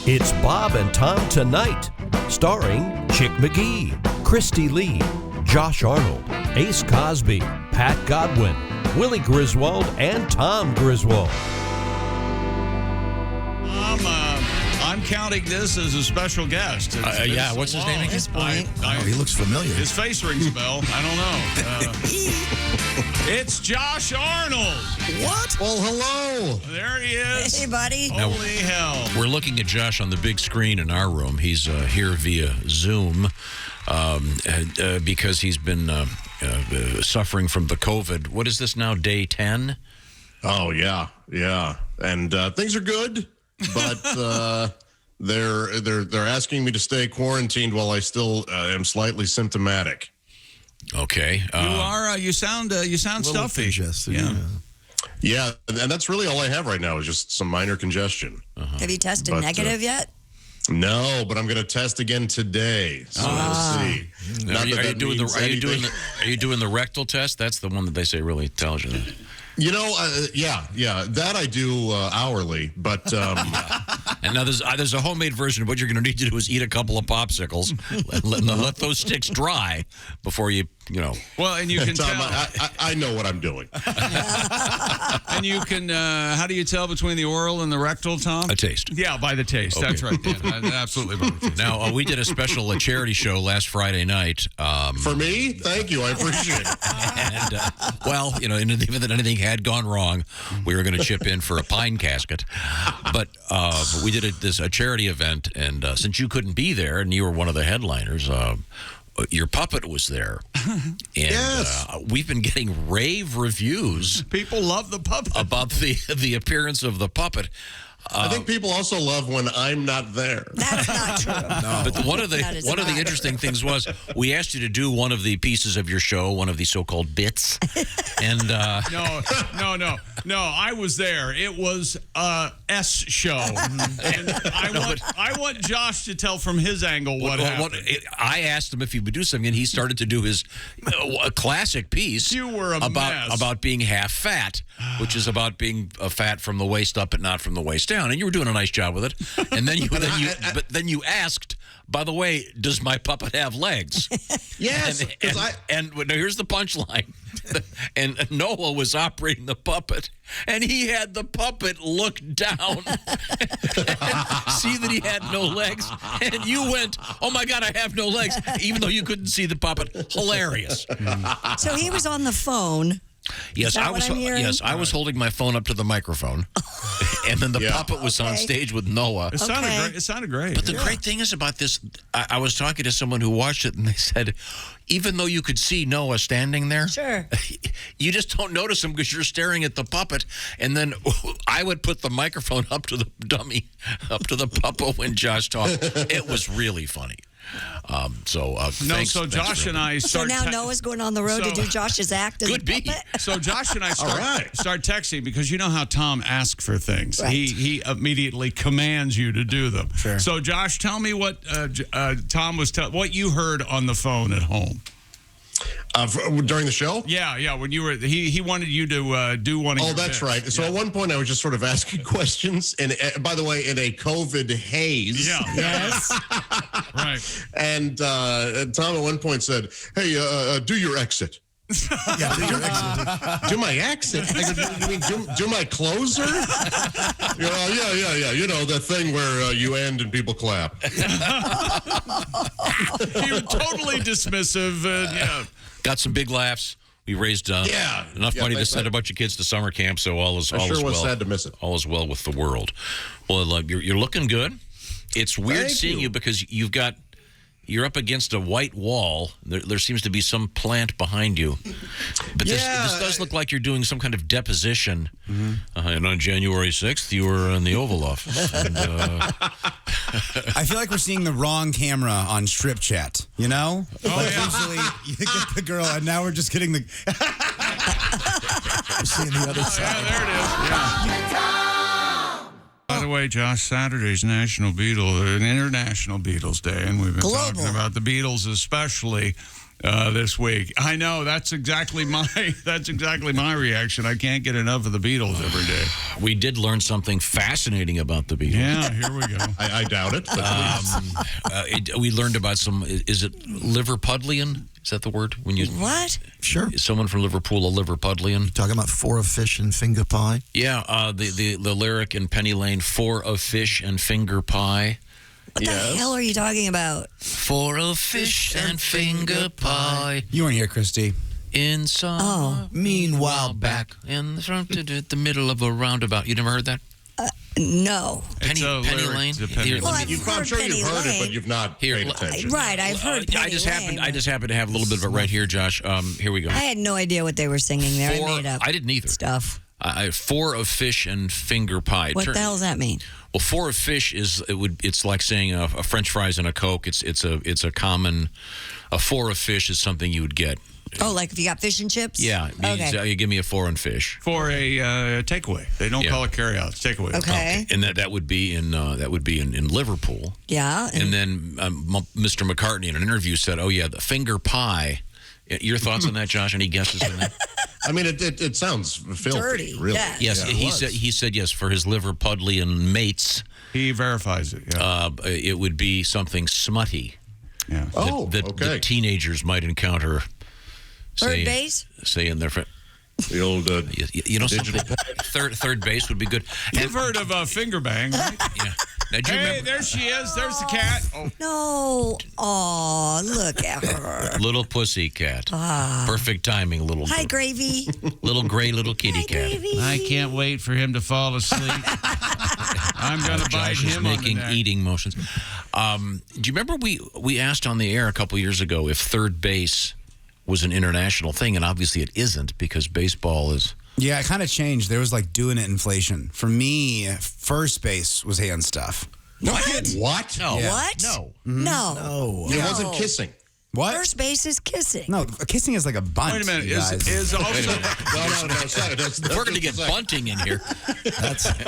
It's Bob and Tom Tonight, starring Chick McGee, Kristi Lee, Josh Arnold, Ace Cosby, Pat Godwin, Willie Griswold, and Tom Griswold. I'm counting this as a special guest. Yeah, what's his name again? He looks familiar. His face rings a bell. I don't know. It's Josh Arnold. What? Well, hello. There he is. Hey, buddy. Holy hell. We're looking at Josh on the big screen in our room. He's here via Zoom because he's been suffering from the COVID. What is this now, day 10? Oh, yeah. And things are good, but they're asking me to stay quarantined while I still am slightly symptomatic. Okay. You sound stuffy. Congested, yeah, and that's really all I have right now is just some minor congestion. Have you tested negative yet? No, but I'm going to test again today. So we'll see. Are you doing the rectal test? That's the one that they say really tells you that. You know, yeah, that I do hourly, but... And now there's a homemade version of what you're going to need to do is eat a couple of popsicles, let those sticks dry before you know. Well, and you can Tom, tell. I know what I'm doing. And you can, how do you tell between the oral and the rectal, Tom? A taste. Yeah, by the taste. Okay. That's right. Yeah, absolutely by the taste. Now, we did a special charity show last Friday night. For me? Thank you. I appreciate it. And, well, in the event that anything had gone wrong, we were going to chip in for a pine casket. But we did a charity event, and since you couldn't be there and you were one of the headliners, your puppet was there. And yes. We've been getting rave reviews. People love the puppet. About the appearance of the puppet. I think people also love when I'm not there. That's not true. No. But one of the interesting things was we asked you to do one of the pieces of your show, one of the so-called bits, and no, I was there. It was a S show, and I want Josh to tell from his angle what happened. I asked him if he would do something, and he started to do his classic piece. You were a mess. About being half fat, which is about being fat from the waist up, but not from the waist down. And you were doing a nice job with it. And then then you asked, by the way, does my puppet have legs? Yes. And now here's the punchline. And Noah was operating the puppet, and he had the puppet look down and see that he had no legs. And you went, oh my God, I have no legs, even though you couldn't see the puppet. Hilarious. So he was on the phone. Yes, I was holding my phone up to the microphone, and then the puppet was on stage with Noah. It sounded great. But the great thing is about this, I was talking to someone who watched it, and they said, even though you could see Noah standing there, sure, you just don't notice him because you're staring at the puppet. And then I would put the microphone up to the dummy, up to the puppet when Josh talked. It was really funny. So Josh and I start. So now Noah's going on the road to do Josh's act. Could be. So Josh and I start texting because you know how Tom asks for things. Right. He immediately commands you to do them. Sure. So Josh, tell me what Tom was what you heard on the phone at home. During the show? Yeah. When you were, he wanted you to do one of your that's bits. right. So at one point I was just sort of asking questions, and by the way, in a COVID haze. Yeah. Yes. Right. And Tom at one point said, "Hey, do your exit." Yeah, do your exit. Do my exit? I go, you mean do my closer? Yeah. You know, the thing where you end and people clap. He was totally dismissive. Yeah. Got some big laughs. We raised enough money to send a bunch of kids to summer camp, so all is well. Sad to miss it. All is well with the world. Well, you're looking good. It's weird seeing you because you're up against a white wall. There seems to be some plant behind you. But this does look like you're doing some kind of deposition. Mm-hmm. And on January 6th, you were in the Oval Office. And, I feel like we're seeing the wrong camera on Strip Chat, you know? Usually you get the girl, and now we're just getting the... we're seeing the other side. Yeah, there it is. Yeah. By the way, Josh, Saturday's International Beatles Day, and we've been talking about the Beatles especially. this week. I know that's exactly my reaction. I can't get enough of the Beatles every day. We did learn something fascinating about the Beatles. Yeah, here we go. I doubt it. But We learned about some. Is it Liverpudlian? Is that the word? When you What? Sure. Is someone from Liverpool a Liverpudlian? Talking about 4 of fish and finger pie. Yeah. The lyric in Penny Lane: 4 of fish and finger pie. What the hell are you talking about? 4 of fish and finger pie. You weren't here, Kristi. In summer. Oh. Meanwhile, back in the front, the middle of a roundabout. You never heard that? No. Penny lyric Lane. to Penny Here, Lane. Well, let me- I've I'm heard sure Penny you've heard it, Lane. but you've not Here, paid attention. Right, I've heard Penny I just Lane. happened to have a little bit of it right here, Josh. Here we go. I had no idea what they were singing there. I made up I didn't either. stuff. 4 of fish and finger pie. What the hell does that mean? Well, 4 of fish it's like saying a French fries and a Coke. It's a common. A 4 of fish is something you would get. Oh, like if you got fish and chips? Yeah. Okay. You give me a 4 and fish. For a takeaway. They don't Yeah. call it carryout. It's takeaway. Okay. And that would be in Liverpool. Yeah. And then Mr. McCartney in an interview said, "Oh yeah, the finger pie." Your thoughts on that, Josh? Any guesses on that? I mean, it sounds filthy, Dirty, really. yeah. Yes, he said yes for his Liverpudlian mates. He verifies it. Yeah. It would be something smutty Yeah. Oh, that okay. teenagers might encounter. Third base? Say in their friend. The old You know something? Third base would be good. You've heard of finger bang, right? Yeah. Now, do you Hey, remember there she is. There's the cat. Oh, No. Oh, look at her. Little Pussy Cat? Perfect timing, Hi, Gravy. little gray little kitty Hi, cat. Gravy. I can't wait for him to fall asleep. I'm going to bite Josh is him on the making neck. eating motions. Do you remember we asked on the air a couple years ago if third base was an international thing, and obviously it isn't because baseball is. Yeah, it kind of changed. There was like doing it inflation. For me, first base was hand stuff. what? No. Yeah. What? No. No. It wasn't kissing. What? First base is kissing. No, kissing is like a bunt. Wait a minute. you guys. Is also No. Sorry, We're going to get bunting in here.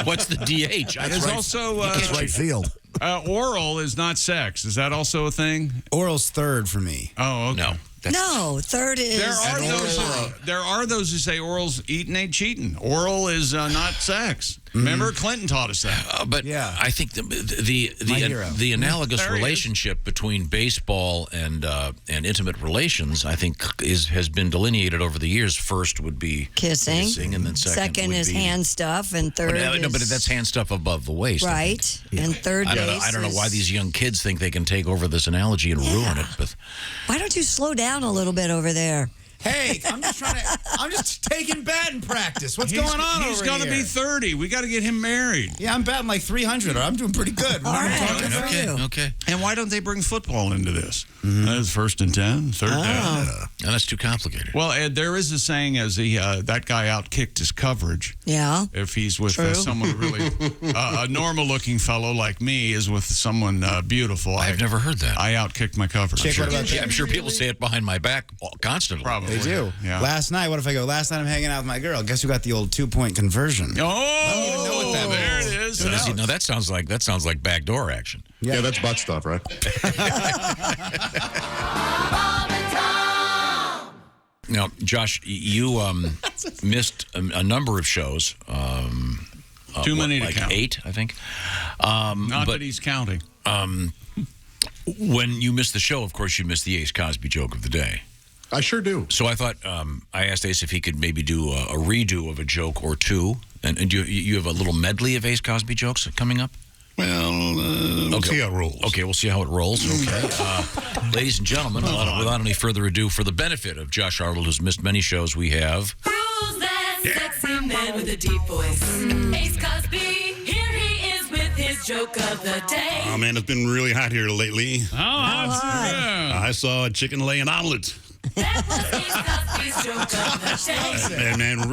What's the DH? is also That's right field. oral is not sex. Is that also a thing? Oral's third for me. Oh, okay. No. No, third is. There are those who say oral's eating ain't cheating. Oral is not sex. Remember, Clinton taught us that. But Yeah. I think My hero. the analogous There he is. relationship between baseball and intimate relations, I think, has been delineated over the years. First would be Kissing. and then second would is be, hand stuff, and third No, but is that's hand stuff above the waist. I think. right. And third I don't know. base I don't know why is- these young kids think they can take over this analogy and ruin it. But Why don't you slow down a little bit over there? Hey, I'm just taking batting practice. What's going on He's over going to here? be 30. We got to get him married. Yeah, I'm batting like 300. I'm doing pretty good. All right. talking Good about? for you. okay, And why don't they bring football into this? That's first and 10, third down. and that's too complicated. Well, Ed, there is a saying as that guy outkicked his coverage. Yeah. If he's with True. someone really, a normal-looking fellow like me is with someone beautiful. I've never heard that. I outkicked my coverage. Chick, what about I'm sure people say it behind my back constantly. Probably. They do. Yeah. Last night, what if I go, last night I'm hanging out with my girl. Guess who got the old 2-point conversion? Oh, I don't even know what that there means. it is. So does he- no, that sounds like backdoor action. Yeah, that's butt stuff, right? Now, Josh, you missed a number of shows. Too many to like count. 8, I think. Not but that he's counting. when you missed the show, of course, you missed the Ace Cosby joke of the day. I sure do. So I thought I asked Ace if he could maybe do a redo of a joke or two. And you have a little medley of Ace Cosby jokes coming up? Well, we'll see how it rolls. Okay, we'll see how it rolls. Okay. Ladies and gentlemen, without any further ado, for the benefit of Josh Arnold, who's missed many shows, we have... Who's that sexy man with a deep voice? Ace Cosby, here he is with his joke of the day. Oh, man, it's been really hot here lately. I I saw a chicken lay an omelet. That was Ace Cosby's joke of the day. And, man,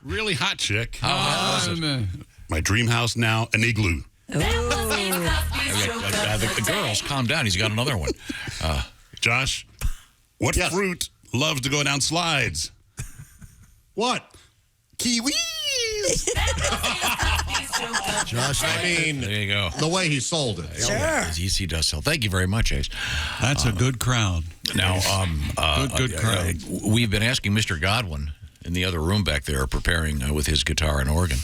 really hot chick. Oh, My dream house now, an igloo. That was Ace Cosby's joke of the the girls, day. calm down. He's got another one. Josh, what fruit loves to go down slides? What? Kiwis. That was Ace Cosby's joke of Josh, I mean, There you go. the way he sold it. Sure. He does sell. Thank you very much, Ace. That's a good crowd. Now, Good crowd. We've been asking Mr. Godwin in the other room back there, preparing with his guitar and organ.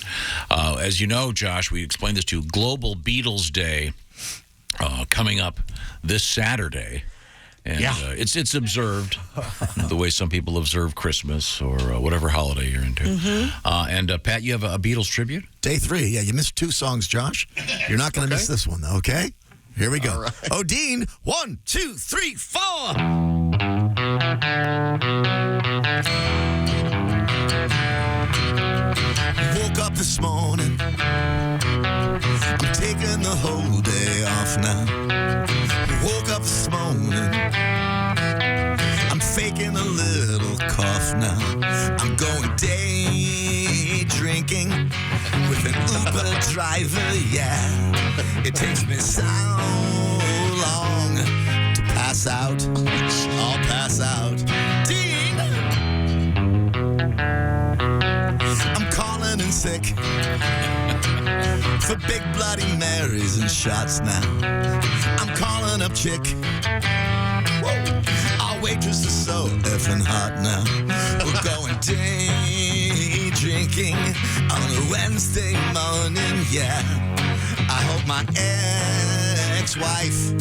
As you know, Josh, we explained this to you. Global Beatles Day coming up this Saturday. And it's observed the way some people observe Christmas or whatever holiday you're into. And Pat, you have a Beatles tribute? Day 3. Yeah, you missed 2 songs, Josh. You're not going to miss this one, though, okay? Here we go. Right. Odine, 1, 2, 3, 4. Woke up this morning. I'm taking the whole day off now. Woke up this morning. I'm faking a little cough now. I'm going day drinking with an Uber driver, yeah. It takes me so long to pass out. I'll pass out. Dean! I'm calling in sick for big Bloody Marys and shots now. I'm calling up chick. Whoa. Our waitress is so effing hot now. We're going day drinking on a Wednesday morning, yeah. I hope my ex-wife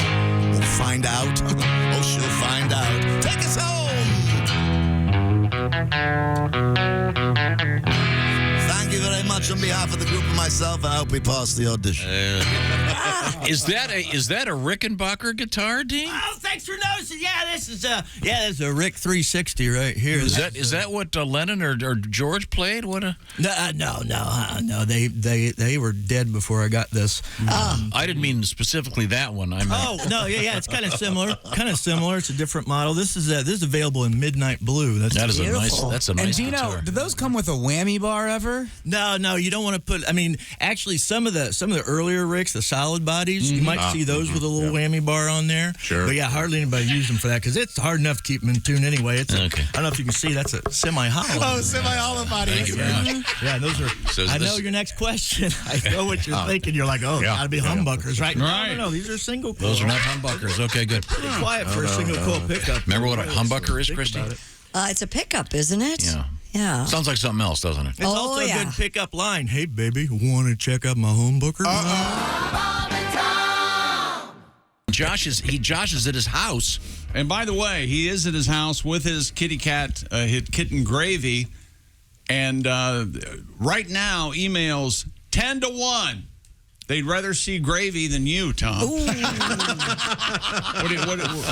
will find out. Oh, she'll find out. Take us home. Thank you very much on behalf of the group and myself. I hope we pass the audition. Is that a Rickenbacker guitar, Dean? Oh, thanks for noticing. Yeah, this is a Rick 360 right here. Is that what Lennon or George played? What a No. They were dead before I got this. I didn't mean specifically that one. I meant Oh no, yeah, it's kind of similar. It's a different model. This is available in midnight blue. That's beautiful. That's a And nice Dino, guitar. do those come with a whammy bar ever? No, you don't want to put. I mean, actually, some of the earlier Ricks, the solid bodies, you might see those with a little whammy bar on there. Sure. But yeah, hardly anybody uses them for that because it's hard enough to keep them in tune anyway. It's Okay. I don't know if you can see. That's a semi-hollow. semi-hollow body. Thank you very much. Yeah, those are. So is I know this- your next question. I know what you're thinking. You're like, oh, gotta be humbuckers, right? Right. No, these are single coil. Those are not humbuckers. Okay, good. Pretty quiet for a single coil pickup. Remember what a humbucker is, Think Christy? about it. It's a pickup, isn't it? Yeah. Yeah. Sounds like something else, doesn't it? It's also a good pickup line. Hey, baby, want to check out my humbucker? Josh is at his house. And by the way, he is at his house with his kitty cat, his kitten Gravy. And right now, emails 10-1. They'd rather see Gravy than you, Tom.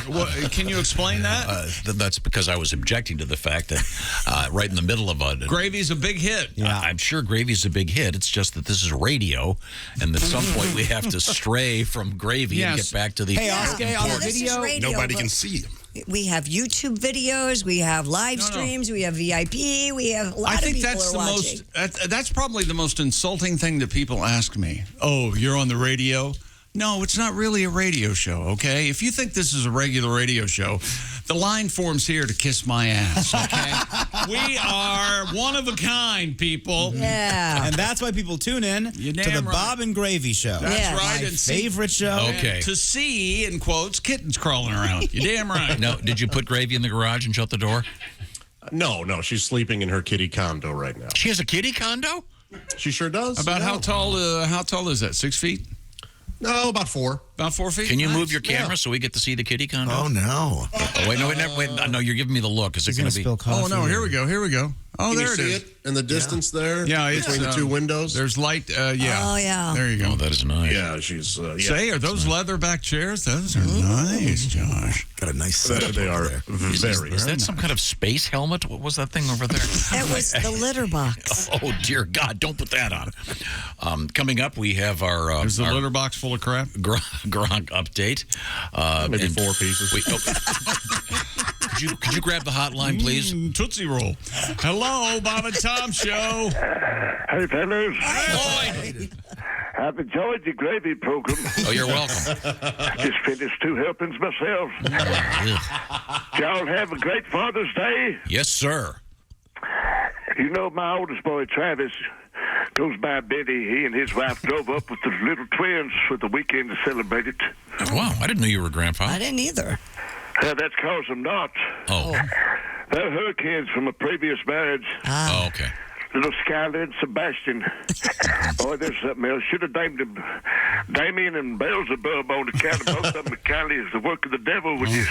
What, can you explain that? That's because I was objecting to the fact that right in the middle of a... Gravy's a big hit. I'm sure Gravy's a big hit. It's just that this is radio, and at some point we have to stray from Gravy and get back to the... Hey, Oscar, on the this is video, radio, Nobody but can see him. We have YouTube videos, we have live streams, we have VIP, we have a lot I think of people that's are the watching. most. That's probably the most insulting thing that people ask me. Oh, you're on the radio? No, it's not really a radio show. Okay, if you think this is a regular radio show, the line form's here to kiss my ass. Okay, we are one of a kind, people. Yeah. and that's why people tune in to You're the damn right. Bob and Gravy Show. That's Yeah. right. My and see- favorite show. Okay. To see, in quotes, kittens crawling around. You're damn right. No, did you put Gravy in the garage and shut the door? No, she's sleeping in her kitty condo right now. She has a kitty condo? She sure does. About how tall is that? 6 feet? No, about 4. About 4 feet? Can you Nice. move your camera so we get to see the kitty condo? Oh, no. Oh, wait, no, you're giving me the look. Is it He's going gonna to be... spill coffee. Oh, no, here we go. Oh, Can there you it see is. it in the distance there? Yeah, it's between the 2 windows. There's light. Yeah. Oh, yeah. There you Oh, go. that is nice. Yeah, she's. Yeah. Say, are those leatherback chairs? Those are nice, Josh. Got a nice setup They over are there. very. Is that some kind of space helmet? What was that thing over there? It was the litter box. Oh, dear God, don't put that on. Coming up, we have our... Is the our litter box full of crap? Gronk update. Maybe and 4 pieces. could you grab the hotline, please? Tootsie Roll. Hello, Bob and Tom Show. Hey, fellas. Lloyd! I've enjoyed the gravy program. Oh, you're welcome. Just finished 2 helpings myself. Y'all have a great Father's Day. Yes, sir. You know, my oldest boy, Travis, Goes by Betty. He and his wife drove up with the little twins for the weekend to celebrate it. Wow, I didn't know you were a grandpa. I didn't either. That's cause I'm not. Oh. They're her kids from a previous marriage. Oh, okay. Little Skyler and Sebastian. Boy, there's something else. Should have named them Damien and Beelzebub on account of both of them. Kindly is the work of the devil when you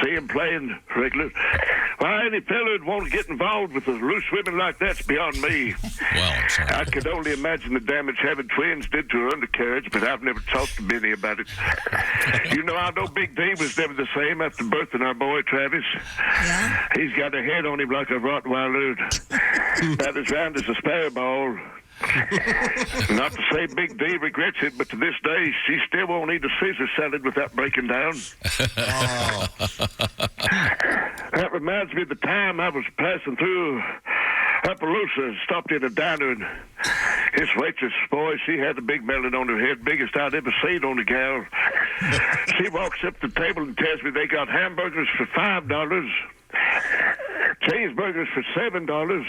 see him playing regular. Why any fella would want to get involved with a loose women like that's beyond me. Well, I'm sorry. I could only imagine the damage having twins did to her undercarriage, but I've never talked to Benny about it. You know, I know Big D was never the same after birthing our boy Travis. Yeah? He's got a head on him like a Rottweiler. About as round as a spare ball. Not to say Big D regrets it, but to this day, she still won't eat a Caesar salad without breaking down. That reminds me of the time I was passing through Appaloosa, stopped in a diner, and his waitress, boy, she had a big melon on her head, biggest I'd ever seen on a gal. She walks up to the table and tells me they got hamburgers for $5, cheeseburgers for $7,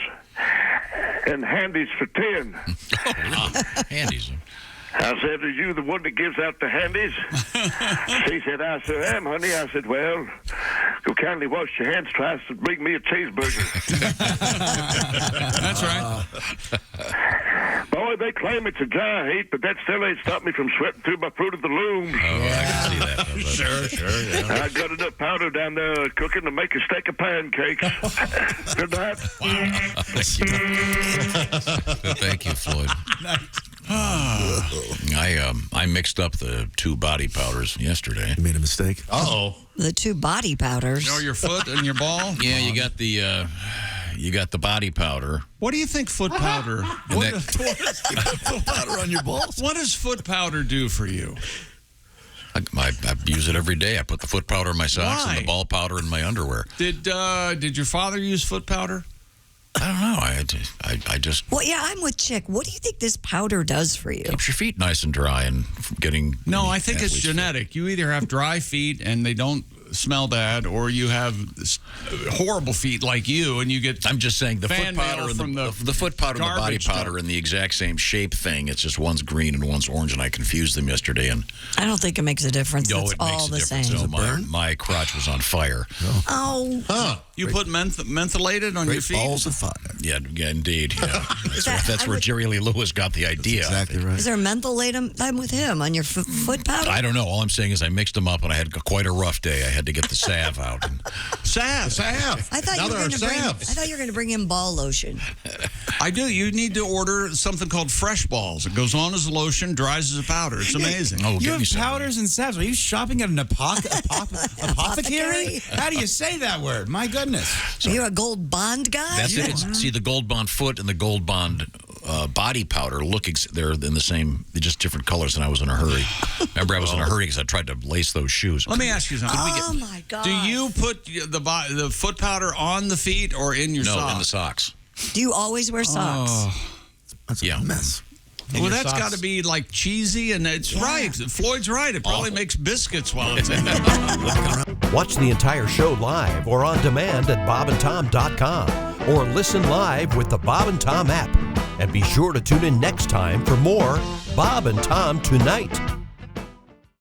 and handies for $10. Handies. I said, are you the one that gives out the handies? She said, I sure am, honey. I said, well, go kindly wash your hands twice and bring me a cheeseburger. That's right. Boy, they claim it's a dry heat, but that still ain't stopped me from sweating through my Fruit of the Loom. Oh, I can see that. Sure, yeah. I got enough powder down there cooking to make a stack of pancakes. Good night. Thank you, Floyd. I mixed up the two body powders yesterday. You made a mistake? Uh-oh. The two body powders. You know, your foot and your ball? Yeah, you got the body powder. What do you think foot powder? And that- Put powder on your balls. What does foot powder do for you? I use it every day. I put the foot powder in my socks Why? and the ball powder in my underwear. Did your father use foot powder? I don't know. I just Well, yeah, I'm with Chick. What do you think this powder does for you? keeps your feet nice and dry and from getting. No, I think it's athlete's genetic. You either have dry feet and they don't smell bad, or you have horrible feet like you, and you get. I'm just saying the fan foot powder mail and from the foot powder and the body garbage powder dump. and the exact same shape thing. It's just one's green and one's orange, and I confused them yesterday. And I don't think it makes a difference. no, It's it all makes a the difference. same. No, my crotch was on fire. Oh. Huh. You put mentholated on your Great feet? balls of fire. Yeah, indeed. Yeah. that- that's I where would- Jerry Lee Lewis got the idea. Exactly right. Is there mentholatum? I'm with him on your foot powder? I don't know. All I'm saying is I mixed them up, and I had quite a rough day. I had to get the salve out. And Salve. I thought Now you were there are going to bring. I salves. thought you were going to bring him ball lotion. I do. You need to order something called Fresh Balls. It goes on as a lotion, dries as a powder. It's amazing. oh, You give have me some. powders and salves. Are you shopping at an apothecary? How do you say that word? My goodness. Are you a Gold Bond guy? That's it. See, the Gold Bond foot and the Gold Bond body powder they're in the same, they're just different colors, and I was in a hurry. Remember, I was in a hurry because I tried to lace those shoes. Let me ask you something. Oh, my God. Do you put the foot powder on the feet or in your socks? No, in the socks. Do you always wear socks? That's Yeah. a mess. Well, that's got to be like cheesy, and it's right. Floyd's right. It probably makes biscuits while it's in there. Watch the entire show live or on demand at bobandtom.com or listen live with the Bob and Tom app. And be sure to tune in next time for more Bob and Tom Tonight.